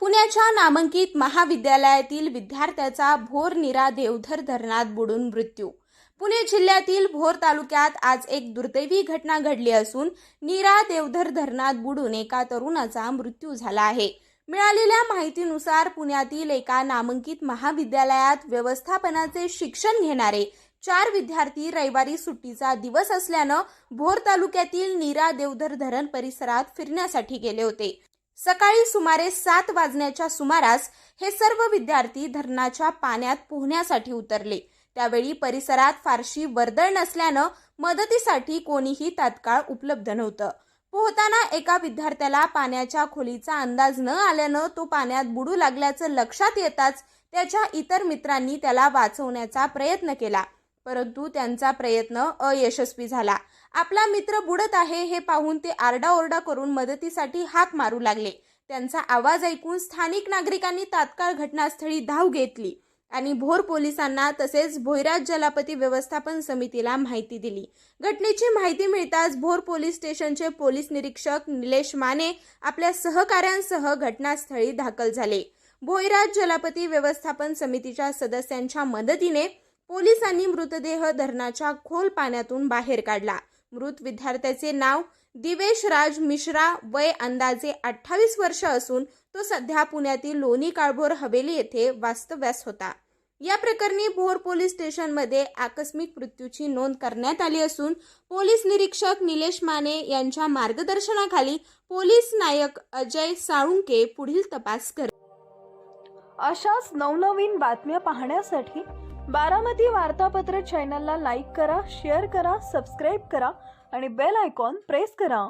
पुण्याच्या नामांकित महाविद्यालयातील विद्यार्थ्याचा भोर नीरा देवधर धरणात बुडून मृत्यू। पुणे जिल्ह्यातील भोर तालुक्यात आज एक दुर्दैवी घटना घडली असून नीरा देवधर धरणात बुडून एका तरुणाचा मृत्यू झाला आहे। मिळालेल्या माहितीनुसार पुण्यातील एका नामांकित महाविद्यालयात व्यवस्थापनाचे शिक्षण घेणारे 4 विद्यार्थी रविवारी सुट्टीचा दिवस असल्यानं भोर तालुक्यातील नीरा देवधर धरण परिसरात फिरण्यासाठी गेले होते। सकाळी सुमारे 7 वाजण्याच्या सुमारास हे सर्व विद्यार्थी धरणाच्या पाण्यात पोहण्यासाठी उतरले। त्यावेळी परिसरात फारशी वर्दळ नसल्यानं मदतीसाठी कोणीही तात्काळ उपलब्ध नव्हतं। पोहताना एका विद्यार्थ्याला पाण्याच्या खोलीचा अंदाज न आल्यानं तो पाण्यात बुडू लागल्याचं लक्षात येताच त्याच्या इतर मित्रांनी त्याला वाचवण्याचा प्रयत्न केला, परंतु त्यांचा प्रयत्न अयशस्वी झाला। आपला मित्र बुडत आहे हे पाहून ते आरडाओरडा करून मदतीसाठी हाक मारू लागले। त्यांचा आवाज ऐकून स्थानिक नागरिकांनी तात्काळ घटनास्थळी धाव घेतली आणि भोर पोलिसांना तसेच भोईराज जलपती व्यवस्थापन समितीला माहिती दिली। घटनेची माहिती मिळताच भोर पोलीस स्टेशनचे पोलीस निरीक्षक निलेश माने आपल्या सहकाऱ्यांसह घटनास्थळी दाखल झाले। भोईराज जलपती व्यवस्थापन समितीच्या सदस्यांच्या मदतीने पोलिसांनी मृतदेह धरणाच्या खोल पाण्यातून बाहेर काढला। मृत विद्यार्थ्याचे नाव दिवेश राज मिश्रा, वय अंदाजे 28 वर्ष असून तो सध्या पुण्यातील लोणी काळभोर हवेली येथे वास्तव्यास होता। या प्रकरणी भोर पोलीस स्टेशनमध्ये आकस्मिक मृत्यूची नोंद करण्यात आली असून पोलीस निरीक्षक निलेश माने यांच्या मार्गदर्शनाखाली पोलीस नायक अजय साळुंके पुढील तपास करतात। अशाच नवनवीन बातम्या पाहण्यासाठी बारामती वार्तापत्र चॅनलला लाईक करा, शेअर करा, सबस्क्राईब करा आणि बेल आयकॉन प्रेस करा।